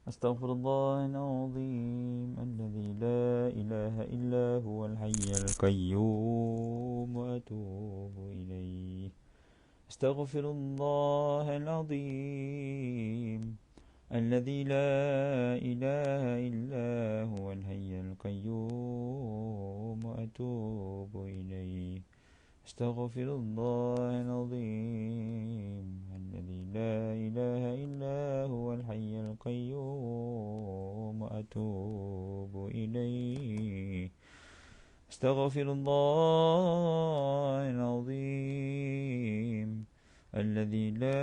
أستغفر الله العظيم الذي لا إله إلا هو الحي القيوم وأتوب إليه. أستغفر الله العظيم الذي لا إله إلا هو الحي القيوم وأتوب إليه. أستغفر الله العظيم الذي لا إله إلا هو الحي القيوم وأتوب إليه. أستغفر الله العظيم الذي لا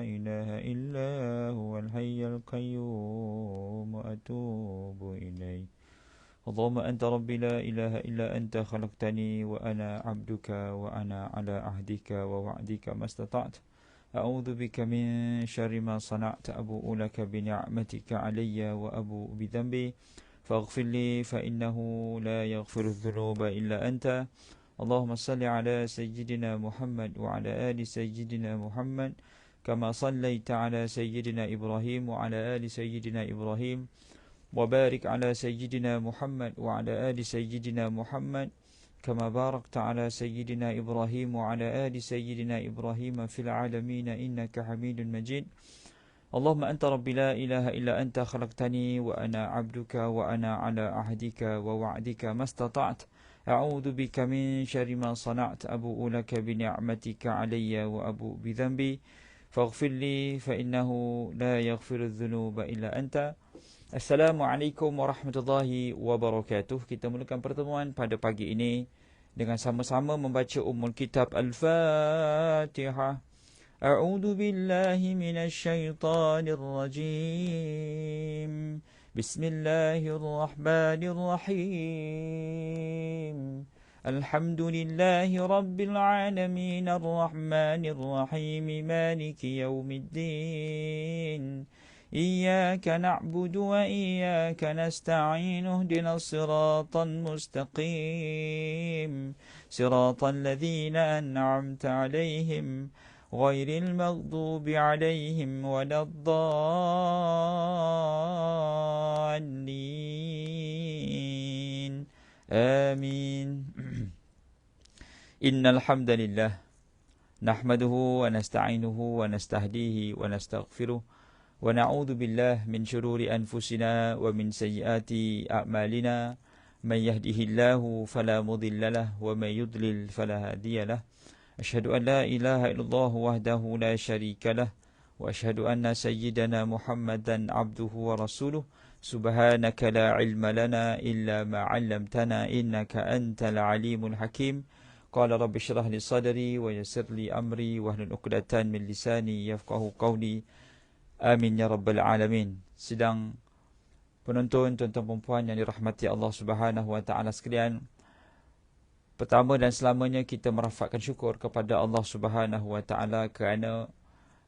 إله إلا هو الحي القيوم وأتوب إليه. اللهم أنت ربي لا إله إلا أنت خلقتني وأنا عبدك وأنا على عهدك ووعدك ما استطعت. أعوذ بك من شر ما صنعت. أبوء لك بنعمتك علي وأبوء بذنبي فاغفر لي فإنه لا يغفر الذنوب إلا أنت. اللهم صل على سيدنا محمد وعلى آل سيدنا محمد كما صليت على سيدنا إبراهيم وعلى آل سيدنا إبراهيم وبارك على سيدنا محمد وعلى آل سيدنا محمد كما باركت على سيدنا إبراهيم وعلى آل سيدنا إبراهيم في العالمين إنك حميد مجيد. اللهم أنت ربي لا إله إلا أنت خلقتني وأنا عبدك وأنا على عهدك ووعدك ما استطعت. أعوذ بك من شر ما صنعت. أبوء لك بنعمتك علي وأبوء بذنبي فاغفر لي فإنه لا يغفر الذنوب إلا أنت. Assalamualaikum warahmatullahi wabarakatuh. Kita mulakan pertemuan pada pagi ini dengan sama-sama membaca Ummul Kitab Al-Fatihah. A'udzu billahi minasy syaithanir rajim. Bismillahirrahmanirrahim. Alhamdulillahi rabbil alamin arrahmanir rahim maliki yaumiddin. إياك نعبد وإياك نستعين اهدنا الصراط المستقيم صراط الذين أنعمت عليهم غير المغضوب عليهم ولا الضالين آمين. إن الحمد لله نحمده ونستعينه ونستهديه ونستغفره ونعوذ بالله من شرور أنفسنا ومن سيئات أعمالنا من يهده الله فلا مضل له ومن يضلل فلا هادي له. أشهد أن لا إله إلا الله وحده لا شريك له وأشهد أن سيدنا محمدا عبده ورسوله. سبحانك لا علم لنا إلا ما علمتنا إنك أنت العليم الحكيم. قال رب اشرح لي صدري ويسر لي أمري واحلل عقدة من لساني يفقهوا قولي. Amin ya rabbal alamin. Sidang penonton, tuan-tuan puan yang dirahmati Allah Subhanahu wa taala sekalian, pertama dan selamanya kita merafakkan syukur kepada Allah Subhanahu wa taala kerana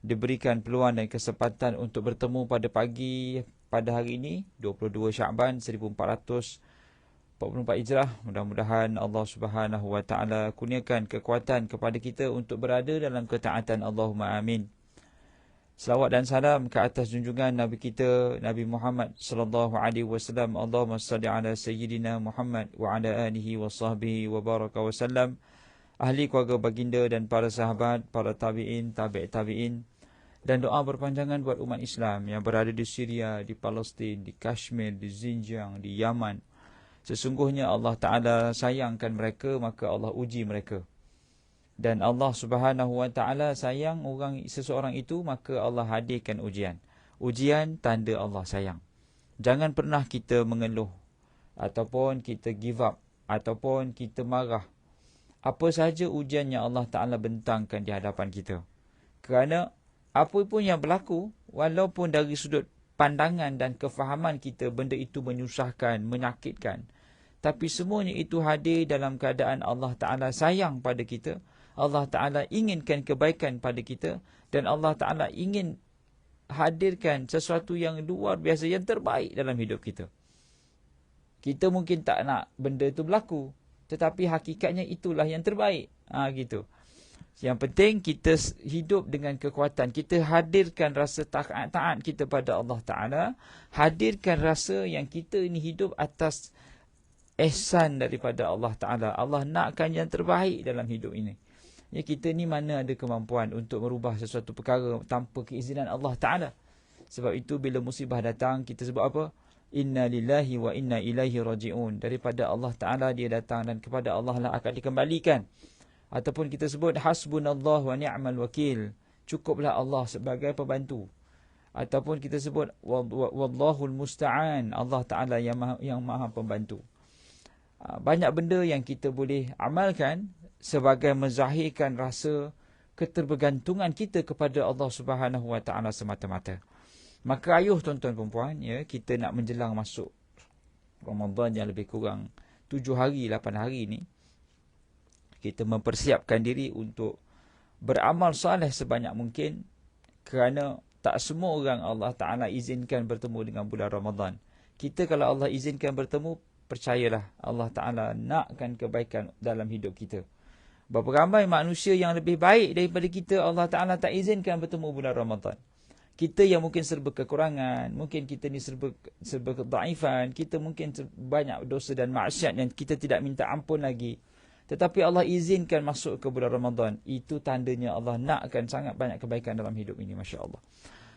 diberikan peluang dan kesempatan untuk bertemu pada pagi pada hari ini 22 Syaban 1444 Hijrah. Mudah-mudahan Allah Subhanahu wa taala kurniakan kekuatan kepada kita untuk berada dalam ketaatan. Allahumma amin. Selawat dan salam ke atas junjungan Nabi kita Nabi Muhammad sallallahu alaihi wasallam. Allahumma salli ala sayyidina Muhammad wa ala alihi wa sahbihi wa baraka wasallam. Ahli keluarga baginda dan para sahabat, para tabi'in, tabi'in, dan doa berpanjangan buat umat Islam yang berada di Syria, di Palestin, di Kashmir, di Xinjiang, di Yaman. Sesungguhnya Allah Ta'ala sayangkan mereka, maka Allah uji mereka. Dan Allah Subhanahu wa taala sayang seseorang itu, maka Allah hadirkan ujian. Ujian tanda Allah sayang. Jangan pernah kita mengeluh ataupun kita give up ataupun kita marah. Apa sahaja ujian yang Allah Taala bentangkan di hadapan kita. Kerana apa pun yang berlaku, walaupun dari sudut pandangan dan kefahaman kita benda itu menyusahkan, menyakitkan, tapi semuanya itu hadir dalam keadaan Allah Taala sayang pada kita. Allah Ta'ala inginkan kebaikan pada kita dan Allah Ta'ala ingin hadirkan sesuatu yang luar biasa, yang terbaik dalam hidup kita. Kita mungkin tak nak benda itu berlaku, tetapi hakikatnya itulah yang terbaik. Gitu. Yang penting kita hidup dengan kekuatan. Kita hadirkan rasa taat kita pada Allah Ta'ala. Hadirkan rasa yang kita ini hidup atas ihsan daripada Allah Ta'ala. Allah nakkan yang terbaik dalam hidup ini. Ya, kita ni mana ada kemampuan untuk merubah sesuatu perkara tanpa keizinan Allah Ta'ala. Sebab itu bila musibah datang, kita sebut apa? Inna lillahi wa inna ilaihi raji'un. Daripada Allah Ta'ala dia datang dan kepada Allah lah akan dikembalikan. Ataupun kita sebut hasbunallah wa ni'mal wakil. Cukuplah Allah sebagai pembantu. Ataupun kita sebut wallahul musta'an. Allah Ta'ala yang maha pembantu. Banyak benda yang kita boleh amalkan sebagai menzahirkan rasa keterbergantungan kita kepada Allah Subhanahu wa Ta'ala semata-mata. Maka ayuh tuan-tuan perempuan, ya, kita nak menjelang masuk Ramadan yang lebih kurang 7 hari, 8 hari ni, kita mempersiapkan diri untuk beramal soleh sebanyak mungkin, kerana tak semua orang Allah Ta'ala izinkan bertemu dengan bulan Ramadan. Kita kalau Allah izinkan bertemu, percayalah Allah Ta'ala nakkan kebaikan dalam hidup kita. Berapa ramai manusia yang lebih baik daripada kita, Allah Ta'ala tak izinkan bertemu bulan Ramadan. Kita yang mungkin serba kekurangan, mungkin kita ni serba kedaifan, kita mungkin banyak dosa dan maksiat yang kita tidak minta ampun lagi. Tetapi Allah izinkan masuk ke bulan Ramadan. Itu tandanya Allah nakkan sangat banyak kebaikan dalam hidup ini, Masya Allah.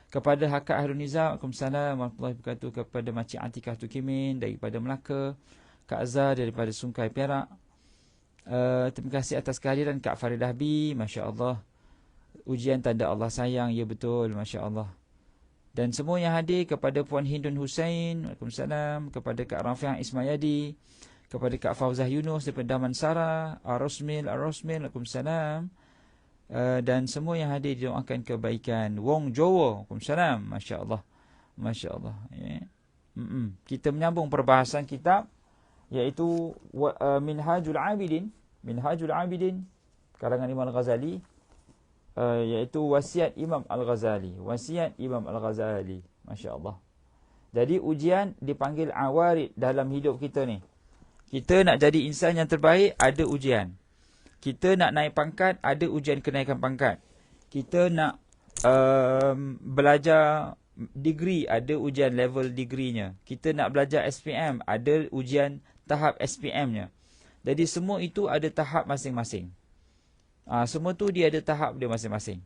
Kepada Hakak Ahlul Nizam, Waalaikumsalam warahmatullahi wabarakatuh. Kepada Makcik Atikah Tukimin daripada Melaka, Kak Azhar daripada Sungai Perak. Terima kasih atas kehadiran Kak Faridah B, Masya Allah. Ujian tanda Allah sayang, ya betul, Masya Allah. Dan semua yang hadir, kepada Puan Hindun Hussein, Waalaikumsalam. Kepada Kak Rafiq Ismayadi, kepada Kak Fauzah Yunus daripada Damansara, Ar-Rosmil, Waalaikumsalam. Dan semua yang hadir didoakan kebaikan. Wong Jowo, Waalaikumsalam. Masya Allah. Masya Allah. Ya. Kita menyambung perbahasan kitab, iaitu Minhajul Abidin. Minhajul Abidin, karangan Imam Al-Ghazali. Iaitu wasiat Imam Al-Ghazali. Wasiat Imam Al-Ghazali. Masya Allah. Jadi ujian dipanggil awarid dalam hidup kita ni. Kita nak jadi insan yang terbaik, ada ujian. Kita nak naik pangkat, ada ujian kenaikan pangkat. Kita nak belajar degree, ada ujian level degree-nya. Kita nak belajar SPM, ada ujian tahap SPM-nya. Jadi semua itu ada tahap masing-masing. Semua tu dia ada tahap dia masing-masing.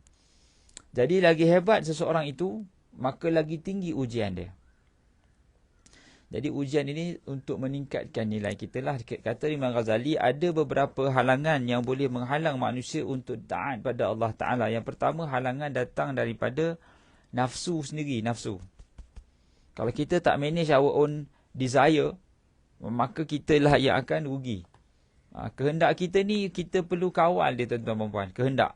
Jadi lagi hebat seseorang itu, maka lagi tinggi ujian dia. Jadi ujian ini untuk meningkatkan nilai kita lah. Kata Imam Ghazali, ada beberapa halangan yang boleh menghalang manusia untuk taat pada Allah Ta'ala. Yang pertama, halangan datang daripada nafsu sendiri, nafsu. Kalau kita tak manage our own desire, maka kita lah yang akan rugi. Kehendak kita ni, kita perlu kawal dia, tuan-tuan dan puan. Kehendak.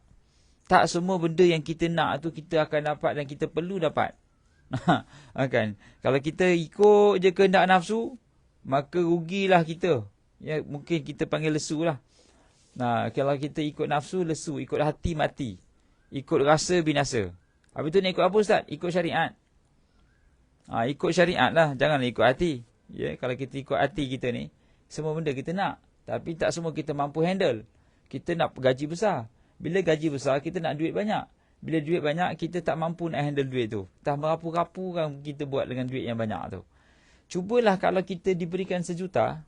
Tak semua benda yang kita nak tu kita akan dapat dan kita perlu dapat. Kan? Kalau kita ikut je kehendak nafsu, maka rugilah kita. Ya, mungkin kita panggil lesu lah. Kalau kita ikut nafsu, lesu. Ikut hati, mati. Ikut rasa, binasa. Habis tu nak ikut apa, Ustaz? Ikut syariat. Ikut syariat lah. Janganlah ikut hati. Ya, kalau kita ikut hati kita ni, semua benda kita nak. Tapi tak semua kita mampu handle. Kita nak gaji besar. Bila gaji besar, kita nak duit banyak. Bila duit banyak, kita tak mampu nak handle duit tu. Tak merapu-rapu kan kita buat dengan duit yang banyak tu. Cubalah kalau kita diberikan 1 juta,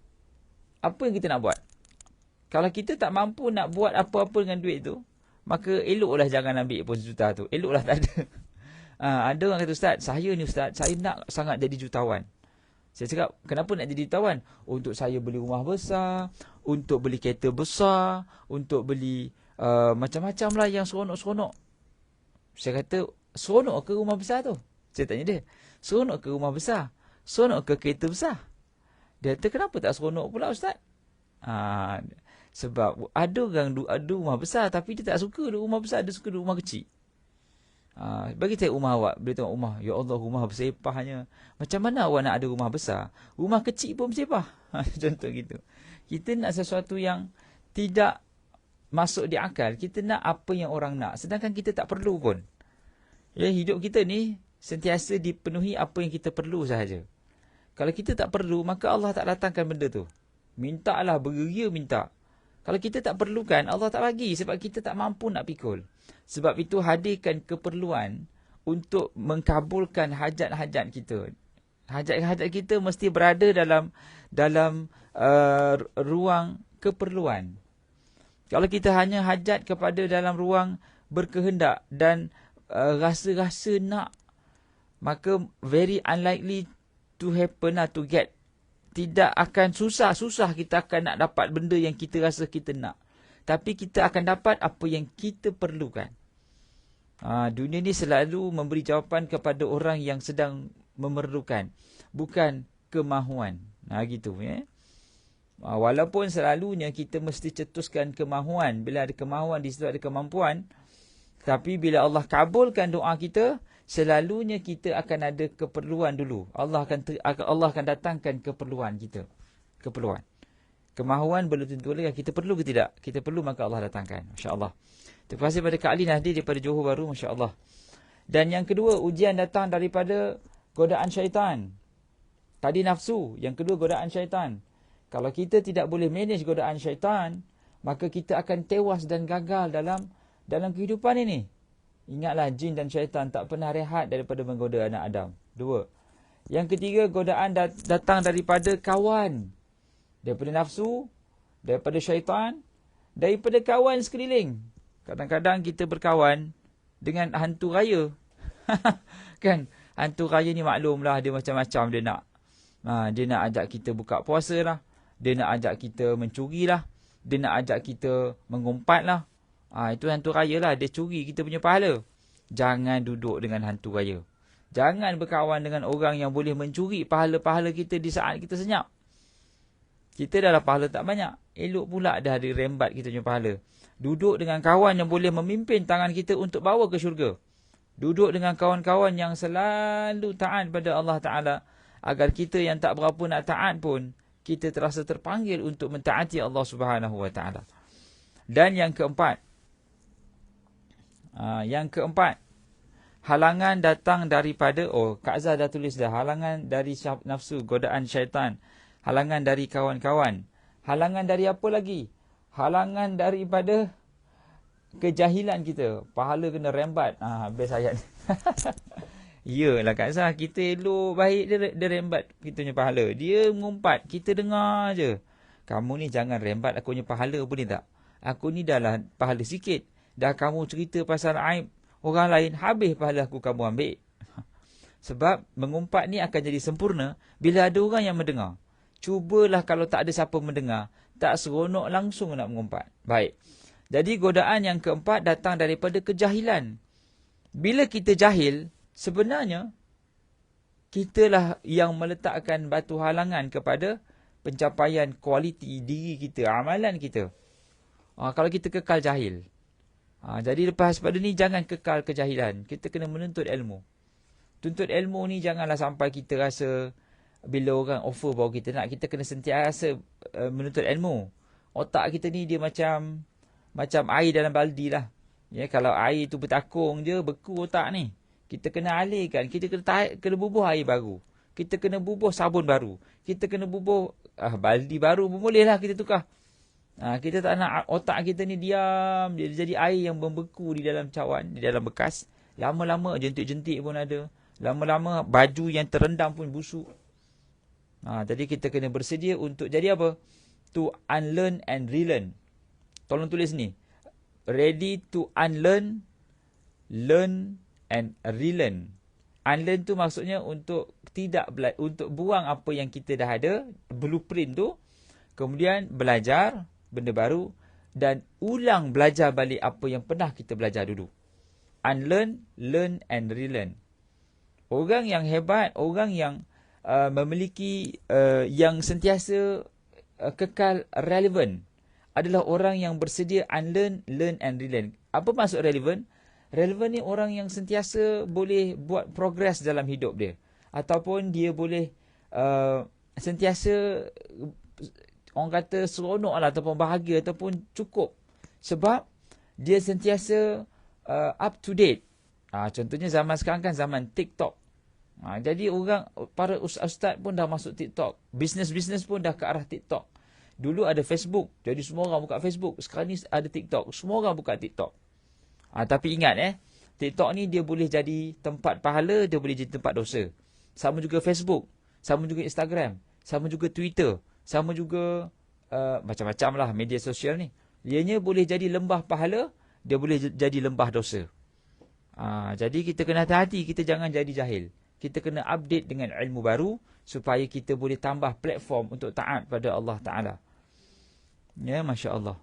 apa yang kita nak buat? Kalau kita tak mampu nak buat apa-apa dengan duit tu, maka eloklah jangan ambil pun 1 juta tu. Eloklah tak ada. Ada orang kata, Ustaz, saya ni Ustaz, saya nak sangat jadi jutawan. Saya cakap, kenapa nak jadi jutawan? Untuk saya beli rumah besar, untuk beli kereta besar, untuk beli macam-macam lah yang seronok-seronok. Saya kata, seronok ke rumah besar tu? Saya tanya dia, seronok ke rumah besar? Seronok ke kereta besar? Dia kata, kenapa tak seronok pula, Ustaz? Sebab ada orang ada rumah besar, tapi dia tak suka duduk rumah besar, dia suka duduk rumah kecil. Bagi saya rumah awak, bila tengok rumah, ya Allah, rumah bersepahnya. Macam mana awak nak ada rumah besar? Rumah kecil pun bersepah. Contoh gitu. Kita nak sesuatu yang tidak masuk di akal. Kita nak apa yang orang nak, sedangkan kita tak perlu pun. Ya, hidup kita ni sentiasa dipenuhi apa yang kita perlu sahaja. Kalau kita tak perlu, maka Allah tak datangkan benda tu. Mintalah, bergeria minta. Kalau kita tak perlukan, Allah tak bagi sebab kita tak mampu nak pikul. Sebab itu hadirkan keperluan untuk mengkabulkan hajat-hajat kita. Hajat-hajat kita mesti berada dalam ruang keperluan. Kalau kita hanya hajat kepada dalam ruang berkehendak dan rasa-rasa nak, maka very unlikely to happen to get. Tidak akan susah kita akan nak dapat benda yang kita rasa kita nak. Tapi kita akan dapat apa yang kita perlukan. Dunia ni selalu memberi jawapan kepada orang yang sedang memerlukan, bukan kemahuan. Gitu ya. Walaupun selalunya kita mesti cetuskan kemahuan. Bila ada kemahuan, di situ ada kemampuan. Tapi bila Allah kabulkan doa kita, selalunya kita akan ada keperluan dulu. Allah akan datangkan keperluan kita. Keperluan. Kemahuan belum tentu lagi kita perlu ke tidak. Kita perlu maka Allah datangkan. Masya Allah. Terima kasih kepada Kak Ali Nahdi daripada Johor Bahru. Masya Allah. Dan yang kedua, ujian datang daripada godaan syaitan. Tadi nafsu. Yang kedua, godaan syaitan. Kalau kita tidak boleh manage godaan syaitan, maka kita akan tewas dan gagal dalam kehidupan ini. Ingatlah, jin dan syaitan tak pernah rehat daripada menggoda anak Adam. 2. Yang ketiga, godaan datang daripada kawan. Daripada nafsu, daripada syaitan, daripada kawan sekeliling. Kadang-kadang kita berkawan dengan hantu raya. Kan? Hantu raya ni maklumlah, dia macam-macam dia nak. Dia nak ajak kita buka puasa lah. Dia nak ajak kita mencuri lah. Dia nak ajak kita mengumpat lah. Itu hantu raya lah. Dia curi kita punya pahala. Jangan duduk dengan hantu raya. Jangan berkawan dengan orang yang boleh mencuri pahala-pahala kita di saat kita senyap. Kita dah pahala tak banyak. Elok pula dah ada rembat kita punya pahala. Duduk dengan kawan yang boleh memimpin tangan kita untuk bawa ke syurga. Duduk dengan kawan-kawan yang selalu taat pada Allah Ta'ala. Agar kita yang tak berapa nak taat pun, kita terasa terpanggil untuk mentaati Allah Subhanahu Wa Ta'ala. Dan yang keempat, halangan datang daripada, Kak Zah dah tulis dah, halangan dari nafsu, godaan syaitan, halangan dari kawan-kawan, halangan dari apa lagi? Halangan daripada kejahilan kita. Pahala kena rembat. Habis ayat ni. Yalah Kak Zah, kita elok baik dia rembat kita punya pahala. Dia mengumpat, kita dengar je. Kamu ni jangan rembat aku punya pahala boleh tak? Aku ni dah lah pahala sikit. Dah kamu cerita pasal aib orang lain, habis pahala aku kamu ambil. Sebab mengumpat ni akan jadi sempurna bila ada orang yang mendengar. Cubalah kalau tak ada siapa mendengar, tak seronok langsung nak mengumpat. Baik. Jadi godaan yang keempat datang daripada kejahilan. Bila kita jahil, sebenarnya kitalah yang meletakkan batu halangan kepada pencapaian kualiti diri kita, amalan kita. Kalau kita kekal jahil. Jadi lepas pada ni jangan kekal kejahilan. Kita kena menuntut ilmu. Tuntut ilmu ni janganlah sampai kita rasa bila orang offer bahawa kita nak, kita kena sentiasa menuntut ilmu. Otak kita ni dia macam air dalam baldi lah. Ya, kalau air tu bertakung je, beku otak ni. Kita kena alirkan, kita kena bubuh air baru. Kita kena bubuh sabun baru. Kita kena bubuh baldi baru pun boleh lah kita tukar. Kita tak nak otak kita ni diam, dia jadi air yang membeku di dalam cawan, di dalam bekas. Lama-lama jentik-jentik pun ada. Lama-lama baju yang terendam pun busuk. Jadi kita kena bersedia untuk jadi apa? To unlearn and relearn. Tolong tulis ni. Ready to unlearn, learn and relearn. Unlearn tu maksudnya untuk untuk buang apa yang kita dah ada, blueprint tu. Kemudian belajar benda baru dan ulang belajar balik apa yang pernah kita belajar dulu. Unlearn, learn and relearn. Orang yang hebat, orang yang memiliki yang sentiasa kekal relevan adalah orang yang bersedia unlearn, learn and relearn. Apa maksud relevan? Relevan ni orang yang sentiasa boleh buat progres dalam hidup dia. Ataupun dia boleh sentiasa orang kata seronok lah, ataupun bahagia, ataupun cukup. Sebab dia sentiasa up to date. Contohnya zaman sekarang kan zaman TikTok. Jadi para ustaz pun dah masuk TikTok. Bisnes-bisnes pun dah ke arah TikTok. Dulu ada Facebook, jadi semua orang buka Facebook. Sekarang ni ada TikTok, semua orang buka TikTok. Tapi ingat TikTok ni dia boleh jadi tempat pahala, dia boleh jadi tempat dosa. Sama juga Facebook, sama juga Instagram, sama juga Twitter, sama juga macam-macam lah media sosial ni. Ianya boleh jadi lembah pahala, dia boleh jadi lembah dosa. Jadi kita kena hati-hati, kita jangan jadi jahil. Kita kena update dengan ilmu baru supaya kita boleh tambah platform untuk taat pada Allah Ta'ala. Ya, Masya Allah.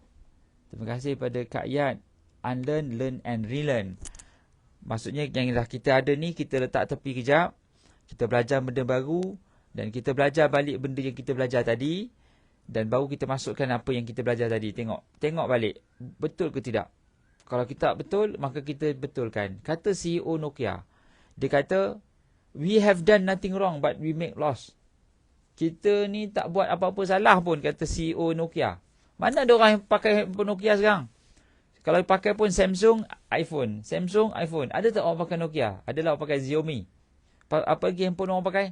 Terima kasih pada Kak Yat. Unlearn, learn and relearn. Maksudnya yang dah kita ada ni, kita letak tepi kejap. Kita belajar benda baru. Dan kita belajar balik benda yang kita belajar tadi. Dan baru kita masukkan apa yang kita belajar tadi. Tengok balik. Betul ke tidak? Kalau kita betul, maka kita betulkan. Kata CEO Nokia. Dia kata, we have done nothing wrong but we make loss. Kita ni tak buat apa-apa salah pun, kata CEO Nokia. Mana ada orang yang pakai handphone Nokia sekarang? Kalau pakai pun Samsung, iPhone. Samsung, iPhone. Ada tak orang pakai Nokia? Adalah orang pakai Xiaomi. Apa lagi handphone orang pakai?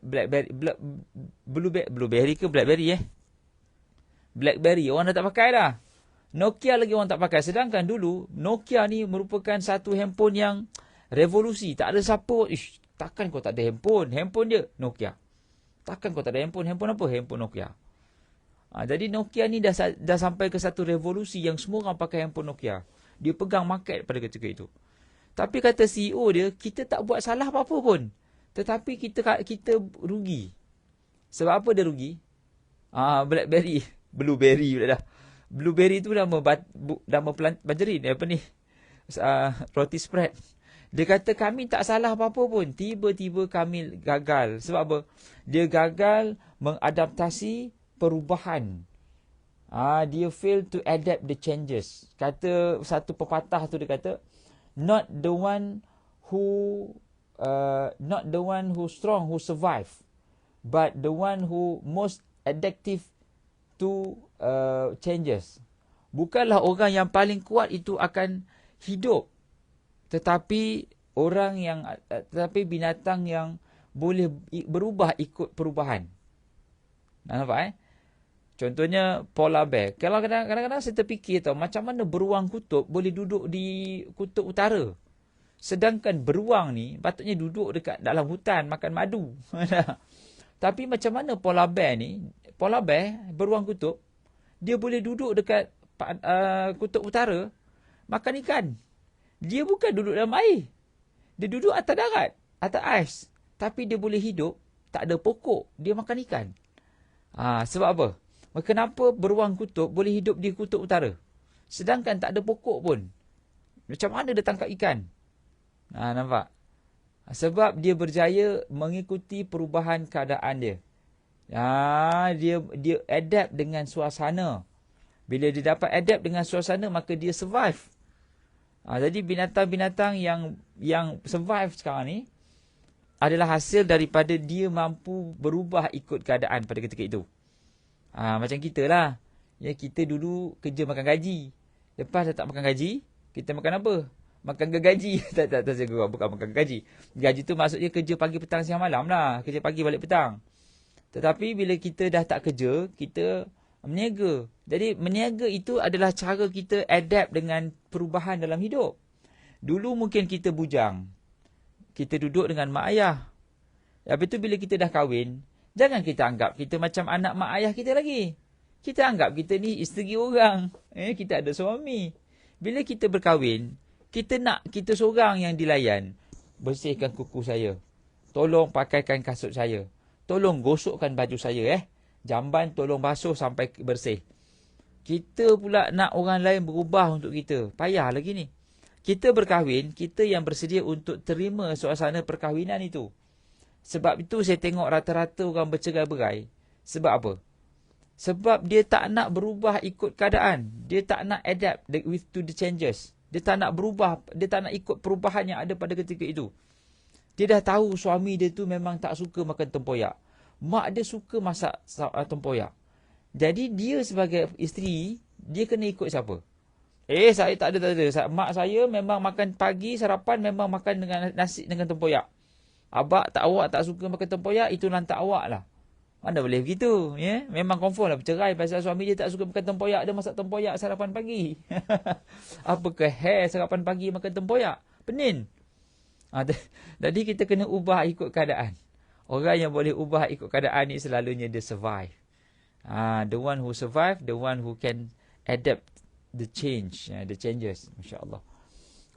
Blackberry. Blueberry ke Blackberry Blackberry. Orang dah tak pakai dah. Nokia lagi orang tak pakai. Sedangkan dulu, Nokia ni merupakan satu handphone yang revolusi. Tak ada siapa, takkan kau tak ada handphone? Handphone dia, Nokia. Takkan kau tak ada handphone? Handphone apa? Handphone Nokia. Jadi Nokia ni dah sampai ke satu revolusi yang semua orang pakai handphone Nokia. Dia pegang market pada ketika itu. Tapi kata CEO dia, kita tak buat salah apa-apa pun. Tetapi kita rugi. Sebab apa dia rugi? Blackberry. Blueberry pula dah. Blueberry tu nama margarin. Roti spread. Dia kata kami tak salah apa-apa pun. Tiba-tiba kami gagal. Sebab apa? Dia gagal mengadaptasi perubahan. Dia fail to adapt the changes. Kata satu pepatah tu, dia kata, not the one who strong who survive, but the one who most adaptive to changes. Bukanlah orang yang paling kuat itu akan hidup, tetapi binatang yang boleh berubah ikut perubahan. Nampak Contohnya polar bear. Kalau kadang-kadang saya terfikir macam mana beruang kutub boleh duduk di kutub utara. Sedangkan beruang ni patutnya duduk dekat dalam hutan makan madu. Tapi macam mana polar bear, beruang kutub, dia boleh duduk dekat kutub utara makan ikan. Dia bukan duduk dalam air. Dia duduk atas darat, atas ais. Tapi dia boleh hidup, tak ada pokok, dia makan ikan. Sebab apa? Kenapa beruang kutub boleh hidup di kutub utara? Sedangkan tak ada pokok pun. Macam mana dia tangkap ikan? Nampak? Sebab dia berjaya mengikuti perubahan keadaan dia. Dia adapt dengan suasana. Bila dia dapat adapt dengan suasana, maka dia survive. Jadi binatang-binatang yang survive sekarang ni adalah hasil daripada dia mampu berubah ikut keadaan pada ketika itu. Macam kita lah. Ya, kita dulu kerja makan gaji. Lepas dah tak makan gaji, kita makan apa? Makan gergaji. tak, bukan makan gaji. Gaji tu maksudnya kerja pagi, petang, siang, malam lah. Kerja pagi, balik petang. Tetapi bila kita dah tak kerja, kita meniaga. Jadi meniaga itu adalah cara kita adapt dengan perubahan dalam hidup. Dulu mungkin kita bujang. Kita duduk dengan mak ayah. Habis tu bila kita dah kahwin, jangan kita anggap kita macam anak mak ayah kita lagi. Kita anggap kita ni isteri orang. Kita ada suami. Bila kita berkahwin, kita nak kita seorang yang dilayan. Bersihkan kuku saya. Tolong pakaikan kasut saya. Tolong gosokkan baju saya. Jamban tolong basuh sampai bersih. Kita pula nak orang lain berubah untuk kita. Payah lagi ni. Kita berkahwin, kita yang bersedia untuk terima suasana perkahwinan itu. Sebab itu saya tengok rata-rata orang bercerai-berai. Sebab apa? Sebab dia tak nak berubah ikut keadaan. Dia tak nak adapt to the changes. Dia tak nak berubah. Dia tak nak ikut perubahan yang ada pada ketika itu. Dia dah tahu suami dia tu memang tak suka makan tempoyak. Mak dia suka masak tempoyak. Jadi dia sebagai isteri, dia kena ikut siapa? Saya tak ada. Mak saya memang makan pagi, sarapan memang makan dengan nasi dengan tempoyak. Awak tak suka makan tempoyak, itu lantak awak lah. Mana boleh begitu, ya? Memang confirm lah bercerai pasal suami dia tak suka makan tempoyak, dia masak tempoyak sarapan pagi. Apakah sarapan pagi makan tempoyak? Penin. Jadi kita kena ubah ikut keadaan. Orang yang boleh ubah ikut keadaan ni selalunya dia survive. The one who survive, the one who can adapt the changes. Masya Allah.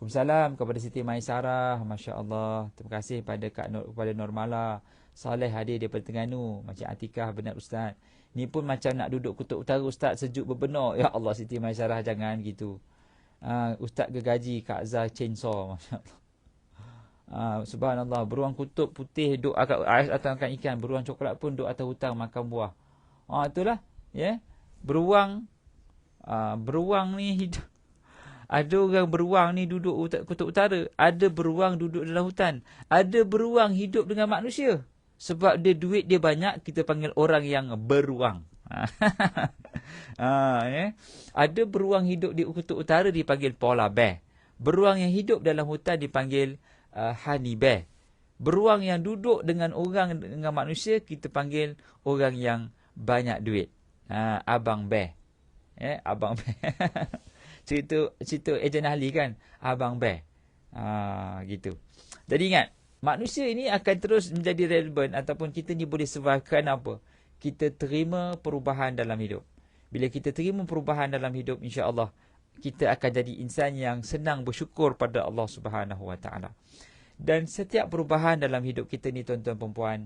Waalaikumsalam kepada Siti Maisarah. Masya Allah. Terima kasih kepada Normala. Saleh hadir daripada Terengganu. Macam Atikah benar Ustaz. Ni pun macam nak duduk kutub utara Ustaz, sejuk berbenar. Ya Allah Siti Maisarah, jangan gitu. Ustaz gergaji Kak Zah chainsaw. Masya Allah. Subhanallah. Beruang kutub putih duduk atas makan ikan. Beruang coklat pun duduk atas hutang makan buah. Itulah. Ya. Beruang ni hidup. Ada orang beruang ni duduk kutub utara. Ada beruang duduk dalam hutan. Ada beruang hidup dengan manusia. Sebab dia duit dia banyak, kita panggil orang yang beruang. Ya. Ada beruang hidup di kutub utara dipanggil polar bear. Beruang yang hidup dalam hutan dipanggil honey bear. Beruang yang duduk dengan manusia kita panggil orang yang banyak duit. Abang bear. Abang bear. cerita ejen ahli kan, Abang Bear. Gitu. Jadi ingat, manusia ini akan terus menjadi relevan ataupun kita ni boleh survive kerana apa? Kita terima perubahan dalam hidup. Bila kita terima perubahan dalam hidup, insya-Allah kita akan jadi insan yang senang bersyukur pada Allah Subhanahu Wa Taala. Dan setiap perubahan dalam hidup kita ni tuan-tuan dan puan,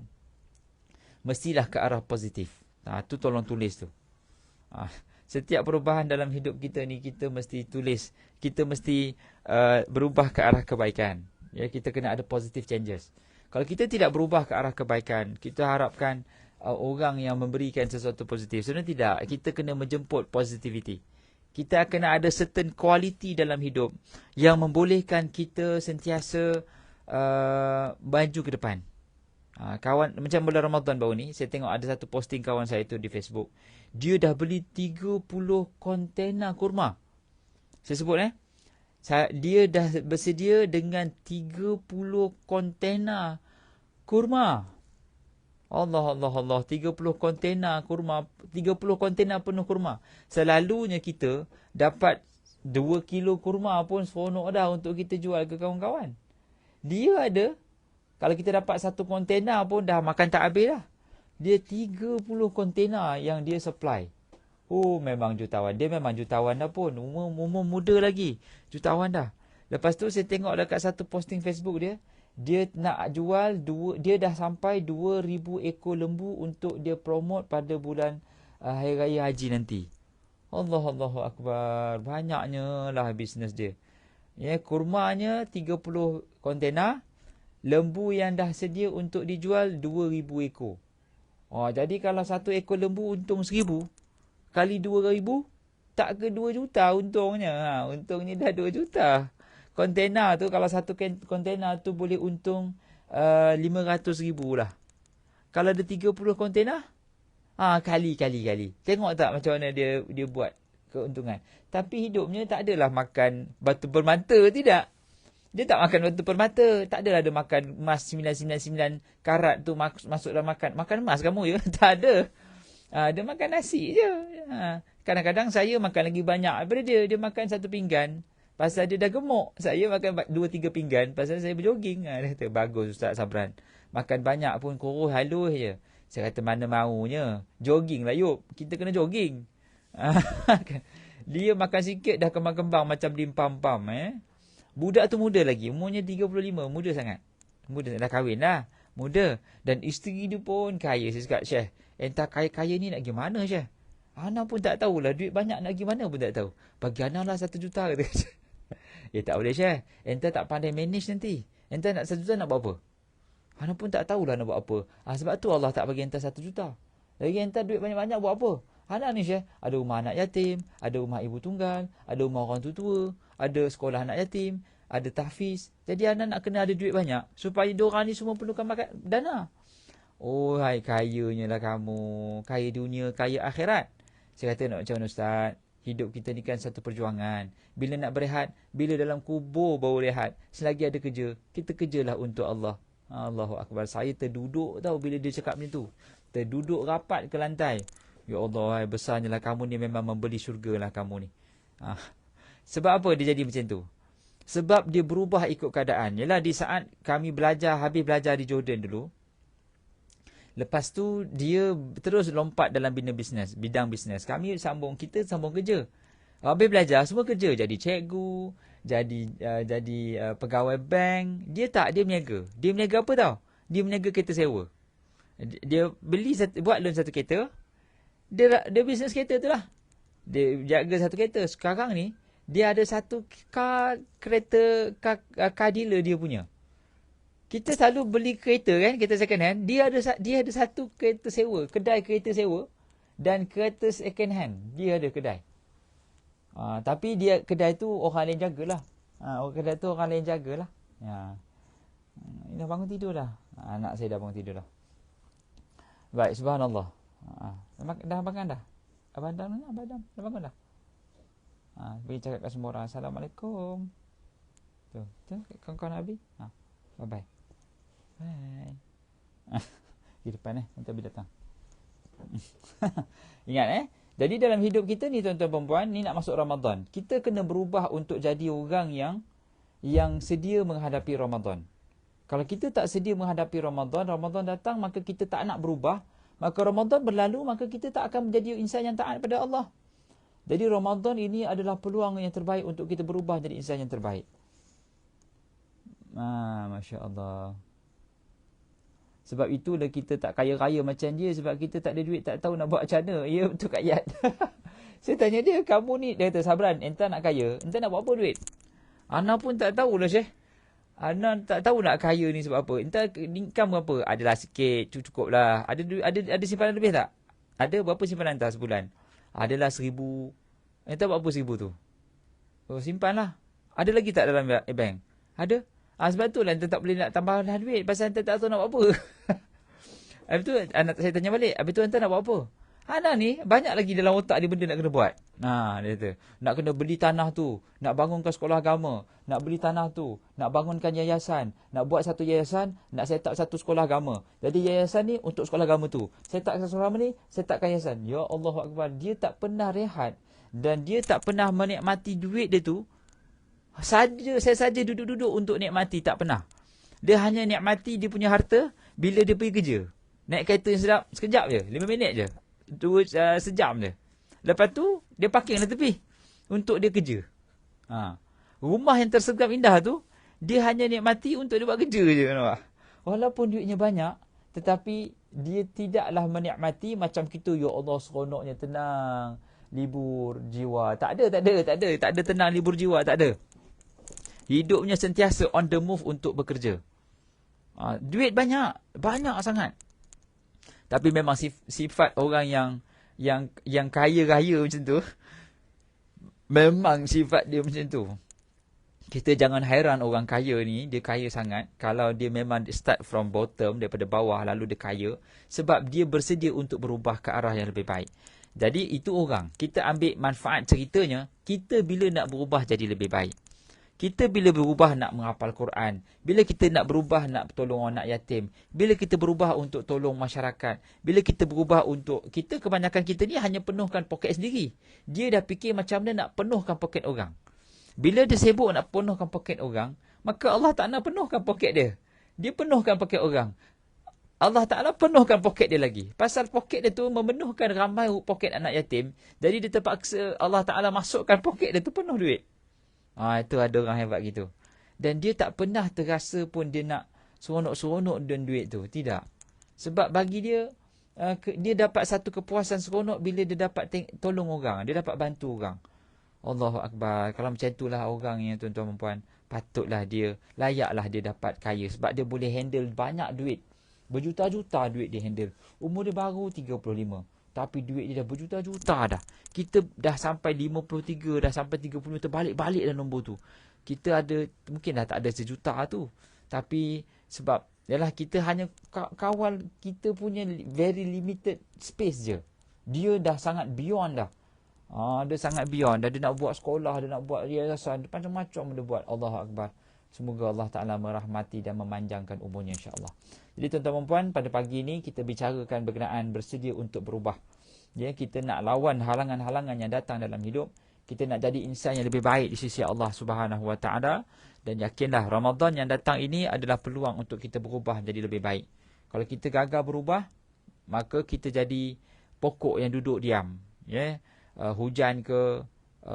mestilah ke arah positif. Tu tolong tulis tu. Setiap perubahan dalam hidup kita ni kita mesti tulis, kita mesti berubah ke arah kebaikan. Ya, kita kena ada positive changes. Kalau kita tidak berubah ke arah kebaikan, kita harapkan orang yang memberikan sesuatu positif. Sebenarnya tidak, kita kena menjemput positivity. Kita kena ada certain quality dalam hidup yang membolehkan kita sentiasa maju ke depan. Kawan, macam bulan Ramadan baru ni, saya tengok ada satu posting kawan saya tu di Facebook. Dia dah beli 30 kontena kurma. Saya sebut dia dah bersedia dengan 30 kontena kurma. Allah 30 kontena kurma, 30 kontena penuh kurma. Selalunya kita dapat 2 kilo kurma pun seronok dah untuk kita jual ke kawan-kawan. Dia ada, kalau kita dapat satu kontena pun dah makan tak habis dah. Dia 30 kontena yang dia supply. Memang jutawan. Dia memang jutawan dah pun. Umur muda lagi. Jutawan dah. Lepas tu saya tengok dekat satu posting Facebook dia. Dia nak jual, dia dah sampai 2,000 ekor lembu untuk dia promote pada bulan Hari Raya Haji nanti. Allahu Akbar. Banyaknya lah bisnes dia. Ya, kurmanya 30 kontena. Lembu yang dah sedia untuk dijual 2,000 ekor. Jadi kalau satu ekor lembu untung 1,000 kali 2,000 tak ke 2 juta untungnya. Untungnya dah 2 juta. Kontena tu, kalau satu kontena tu boleh untung 500,000 lah. Kalau ada 30 kontena, kali. Tengok tak macam mana dia buat keuntungan. Tapi hidupnya tak adalah makan batu permata, tidak. Dia tak makan batu permata. Tak adalah dia makan emas 999 karat tu masuk dalam makan. Makan emas kamu ya? Tak ada. Dia makan nasi je. Kadang-kadang saya makan lagi banyak daripada dia. Dia makan 1 pinggan. Pasal dia dah gemuk. Saya makan 2-3 pinggan. Pasal saya berjoging. Dia kata, bagus Ustaz Sabran. Makan banyak pun kurus halus je. Saya kata, mana maunya. Jogging lah yuk. Kita kena jogging. Dia makan sikit dah kembang-kembang macam dimpam-pam. Budak tu muda lagi. Umurnya 35. Muda sangat. Dah kahwin dah. Muda. Dan isteri dia pun kaya. Saya cakap, Syekh, entah kaya-kaya ni nak pergi mana Syekh? Ana pun tak tahulah. Duit banyak nak pergi mana pun tak tahu. Bagi Ana lah 1 juta. Kata. Tak boleh Syekh. Entah tak pandai manage nanti. Entah nak 1 juta nak buat apa? Ana pun tak tahulah nak buat apa. Sebab tu Allah tak bagi entah 1 juta. Lagi entah duit banyak-banyak buat apa? Ana ni Syekh, ada rumah anak yatim, ada rumah ibu tunggal, ada rumah orang tua, ada sekolah anak yatim, ada tahfiz. Jadi anak nak kena ada duit banyak supaya diorang ni semua perlukan makan dana. Hai, kayanya lah kamu. Kaya dunia, kaya akhirat. Saya kata, nak macam mana Ustaz? Hidup kita ni kan satu perjuangan. Bila nak berehat, bila dalam kubur baru rehat. Selagi ada kerja, kita kerjalah untuk Allah. Allahu Akbar. Saya terduduk tau bila dia cakap macam tu. Terduduk rapat ke lantai. Ya Allah, besarnya lah kamu ni, memang membeli syurga lah kamu ni. Sebab apa dia jadi macam tu? Sebab dia berubah ikut keadaan. Yalah, di saat kami habis belajar di Jordan dulu, lepas tu dia terus lompat dalam bidang bisnes. Kita sambung kerja. Habis belajar semua kerja, jadi cikgu, jadi pegawai bank. Dia berniaga. Dia berniaga apa tau? Dia berniaga kereta sewa. Dia buat loan satu kereta. Dia bisnes kereta tu lah. Dia jaga satu kereta. Sekarang ni dia ada satu car dealer dia punya. Kita selalu beli kereta kan, kereta second hand. Dia ada satu kereta sewa, kedai kereta sewa dan kereta second hand. Dia ada kedai. Tapi kedai tu orang lain jagalah. Kedai tu orang lain jagalah. Dah bangun tidur dah. Anak saya dah bangun tidur dah. Baik, subhanallah. Dah bangun dah? Abang Adam dah bangun dah? Pergi cakap kat semua orang, Assalamualaikum. Tu kawan-kawan Abi. Bye-bye. Bye. Di depan nanti Abi datang. Ingat Jadi dalam hidup kita ni tuan-tuan perempuan, ni nak masuk Ramadan. Kita kena berubah untuk jadi orang yang sedia menghadapi Ramadan. Kalau kita tak sedia menghadapi Ramadan datang, maka kita tak nak berubah. Maka Ramadan berlalu, maka kita tak akan menjadi insan yang taat pada Allah. Jadi Ramadan ini adalah peluang yang terbaik untuk kita berubah jadi insan yang terbaik. Masya Allah. Sebab itulah kita tak kaya-kaya macam dia. Sebab kita tak ada duit, tak tahu nak buat macam mana. Ya, betul Kak Yat. Saya tanya dia, kamu ni, dia kata, Sabran, entah nak kaya, entah nak buat apa duit? Ana pun tak tahulah, Syekh. Ana tak tahu nak kaya ni sebab apa. Entah income berapa. Adalah sikit, cukup lah. Ada simpanan lebih tak? Ada berapa simpanan entah sebulan? Adalah 1,000. Entah buat apa 1,000 tu? Simpan lah. Ada lagi tak dalam bank? Ada? Sebab tu lah anda tak boleh nak tambah dah duit. Pasal anda tak tahu nak buat apa. Habis tu saya tanya balik. Habis tu anda nak buat apa? Ana ni banyak lagi dalam otak dia benda nak kena buat. Dia kata. Nak kena beli tanah tu. Nak bangunkan sekolah agama. Nak beli tanah tu. Nak bangunkan yayasan. Nak buat satu yayasan. Nak set up satu sekolah agama. Jadi yayasan ni untuk sekolah agama tu. Set up sekolah agama ni. Set upkan yayasan. Ya Allah Akbar. Dia tak pernah rehat. Dan dia tak pernah menikmati duit dia tu. Saya saja duduk-duduk untuk nikmati, tak pernah. Dia hanya nikmati dia punya harta bila dia pergi kerja. Naik kereta yang sedap, sekejap je, 5 minit je. Sejam je. Lepas tu, dia parking lah tepi untuk dia kerja. Rumah yang tersergap indah tu, dia hanya nikmati untuk dia buat kerja je. Nampak? Walaupun duitnya banyak, tetapi dia tidaklah menikmati macam kita. Ya Allah, seronoknya, tenang, libur jiwa. Tak ada tenang libur jiwa, tak ada. Hidupnya sentiasa on the move untuk bekerja. Duit banyak sangat. Tapi memang sifat orang yang kaya-kaya macam tu, memang sifat dia macam tu. Kita jangan hairan orang kaya ni, dia kaya sangat. Kalau dia memang start from bottom, daripada bawah, lalu dia kaya. Sebab dia bersedia untuk berubah ke arah yang lebih baik. Jadi itu orang. Kita ambil manfaat ceritanya, kita bila nak berubah jadi lebih baik. Kita bila berubah nak menghafal Quran, bila kita nak berubah nak tolong anak yatim, bila kita berubah untuk tolong masyarakat, bila kita berubah untuk, kebanyakan kita ni hanya penuhkan poket sendiri. Dia dah fikir macam mana nak penuhkan poket orang. Bila dia sibuk nak penuhkan poket orang, maka Allah tak nak penuhkan poket dia. Dia penuhkan poket orang. Allah Ta'ala penuhkan poket dia lagi. Pasal poket dia tu memenuhkan ramai poket anak yatim. Jadi dia terpaksa Allah Ta'ala masukkan poket dia tu penuh duit. Itu ada orang hebat gitu. Dan dia tak pernah terasa pun dia nak seronok-seronok dengan duit tu. Tidak. Sebab bagi dia, dia dapat satu kepuasan seronok bila dia dapat tolong orang. Dia dapat bantu orang. Allahu Akbar. Kalau macam itulah orang yang tuan-tuan dan puan, patutlah dia, layaklah dia dapat kaya. Sebab dia boleh handle banyak duit. Berjuta-juta duit dia handle. Umur dia baru 35. Tapi duit dia dah berjuta-juta dah. Kita dah sampai 53, dah sampai 30, terbalik-balik dah nombor tu. Kita ada, mungkin dah tak ada sejuta tu. Tapi sebab, yalah kita hanya kawal kita punya very limited space je. Dia dah sangat beyond dah. Dia sangat beyond dah. Dia nak buat sekolah, dia nak buat yayasan, macam-macam dia buat. Allahu Akbar. Semoga Allah Ta'ala merahmati dan memanjangkan umurnya insya-Allah. Jadi tuan-tuan dan puan, pada pagi ini kita bicarakan berkenaan bersedia untuk berubah. Ya, kita nak lawan halangan-halangan yang datang dalam hidup. Kita nak jadi insan yang lebih baik di sisi Allah Subhanahu Wa Ta'ala. Dan yakinlah Ramadan yang datang ini adalah peluang untuk kita berubah jadi lebih baik. Kalau kita gagal berubah, maka kita jadi pokok yang duduk diam. Ya, hujan ke,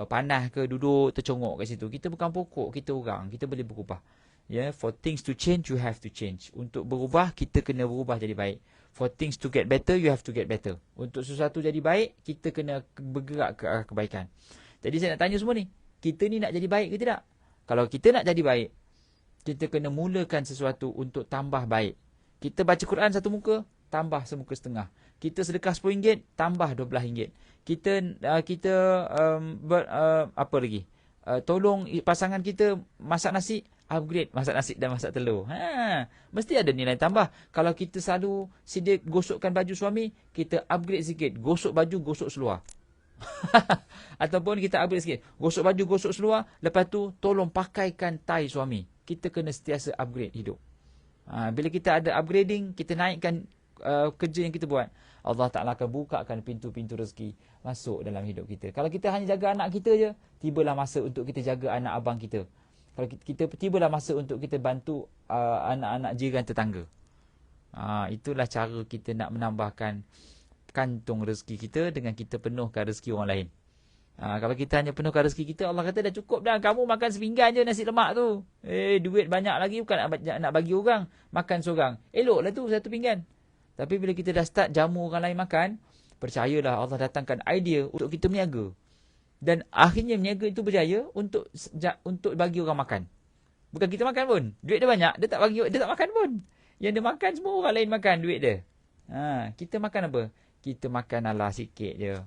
panas ke, duduk tercongok kat situ. Kita bukan pokok, kita orang. Kita boleh berubah. Ya, for things to change, you have to change. Untuk berubah, kita kena berubah jadi baik. For things to get better, you have to get better. Untuk sesuatu jadi baik, kita kena bergerak ke arah kebaikan. Jadi saya nak tanya semua ni, kita ni nak jadi baik ke tidak? Kalau kita nak jadi baik, kita kena mulakan sesuatu untuk tambah baik. Kita baca Quran satu muka, tambah semuka setengah. Kita sedekah RM10, tambah RM12. Kita apa lagi? Tolong pasangan kita masak nasi, upgrade masak nasi dan masak telur. Mesti ada nilai tambah. Kalau kita selalu sedia gosokkan baju suami, kita upgrade sikit. Gosok baju, gosok seluar. Ataupun kita upgrade sikit. Gosok baju, gosok seluar. Lepas tu, tolong pakaikan tai suami. Kita kena sentiasa upgrade hidup. Bila kita ada upgrading, kita naikkan kerja yang kita buat, Allah Ta'ala akan bukakan pintu-pintu rezeki masuk dalam hidup kita. Kalau kita hanya jaga anak kita je, tibalah masa untuk kita jaga anak abang kita. Kalau kita tibalah masa untuk kita bantu anak-anak jiran tetangga. Itulah cara kita nak menambahkan kantung rezeki kita dengan kita penuhkan rezeki orang lain. Kalau kita hanya penuhkan rezeki kita, Allah kata dah cukup dah. Kamu makan sepinggan je nasi lemak tu. Duit banyak lagi bukan nak bagi orang. Makan seorang. Eloklah tu satu pinggan. Tapi bila kita dah start jamu orang lain makan, percayalah Allah datangkan idea untuk kita berniaga. Dan akhirnya berniaga itu berjaya untuk bagi orang makan. Bukan kita makan pun. Duit dia banyak, dia tak makan pun. Yang dia makan semua orang lain makan duit dia. Kita makan apa? Kita makan ala sikit je.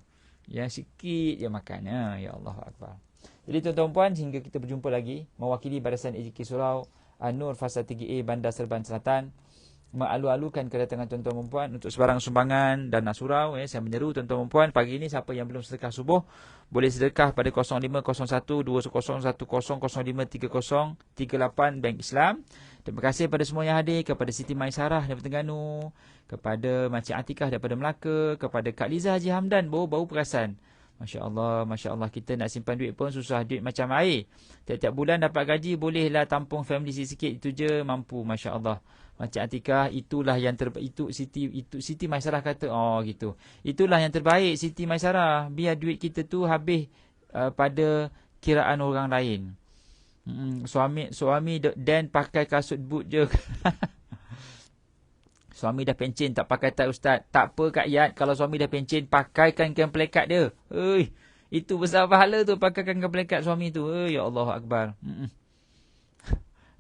Yang sikit je makan. Ya Allah Akbar. Jadi tuan-tuan puan, hingga kita berjumpa lagi, mewakili Barisan AJK Surau An-Nur Fasa 3A Bandar Serban Selatan, mengalu-alukan kedatangan tuan-tuan dan puan untuk sebarang sumbangan dana surau. Saya menyeru tuan-tuan dan puan, pagi ini siapa yang belum sedekah subuh, boleh sedekah pada 0501-2010-0530-38 Bank Islam. Terima kasih kepada semua yang hadir, kepada Siti Maisarah daripada Terengganu, kepada Makcik Atikah daripada Melaka, kepada Kak Liza Haji Hamdan, baru perasan. Masya Allah, kita nak simpan duit pun susah, duit macam air. Tiap-tiap bulan dapat gaji, bolehlah tampung family sikit-sikit, itu je mampu. Masya Allah. Makcik Atikah, itulah yang terbaik. Siti Maisarah kata, gitu. Itulah yang terbaik Siti Maisarah. Biar duit kita tu habis pada kiraan orang lain. Suami dan pakai kasut boot je. Suami dah pencen tak pakai tie ustaz. Tak apa Kak Yat, kalau suami dah pencen, pakaikan kain pelekat dia. Itu besar pahala tu, pakaikan kain pelekat suami tu. Ya Allah Akbar.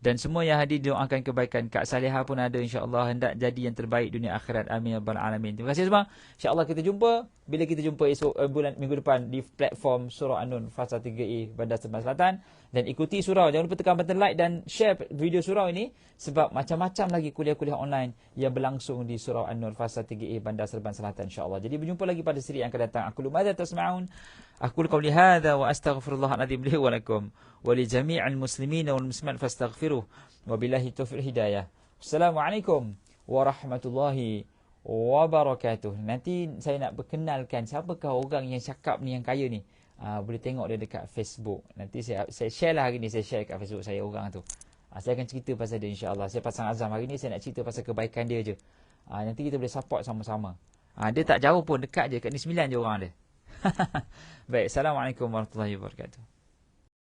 Dan semua yang hadir doakan kebaikan. Kak Salihah pun ada, insya-Allah hendak jadi yang terbaik dunia akhirat. Amin ya rabbal alamin. Terima kasih semua. Insya-Allah kita jumpa bila kita jumpa esok minggu depan di platform Surau An-Nur Fasa 3A Bandar Serban Selatan, dan ikuti surau. Jangan lupa tekan button like dan share video surau ini, sebab macam-macam lagi kuliah-kuliah online yang berlangsung di Surau An-Nur Fasa 3A Bandar Serban Selatan, insya-Allah. Jadi berjumpa lagi pada siri yang akan datang. Aku lumadza tasma'un. Aku qauli hadza wa astaghfirullahaladzim li wa lakum wa li jami'il muslimin wal muslimat fastaghfiruh. Wabillahi taufiq hidayah. Assalamualaikum warahmatullahi wabarakatuh. Nanti saya nak perkenalkan siapakah orang yang cakap ni, yang kaya ni. Boleh tengok dia dekat Facebook. Nanti saya share lah hari ni, saya share kat Facebook saya orang tu. Saya akan cerita pasal dia, insya-Allah. Saya pasang azam hari ni saya nak cerita pasal kebaikan dia je. Nanti kita boleh support sama-sama. Dia tak jauh pun, dekat je, kat ni 9 je orang dia. Baik, Assalamualaikum warahmatullahi wabarakatuh.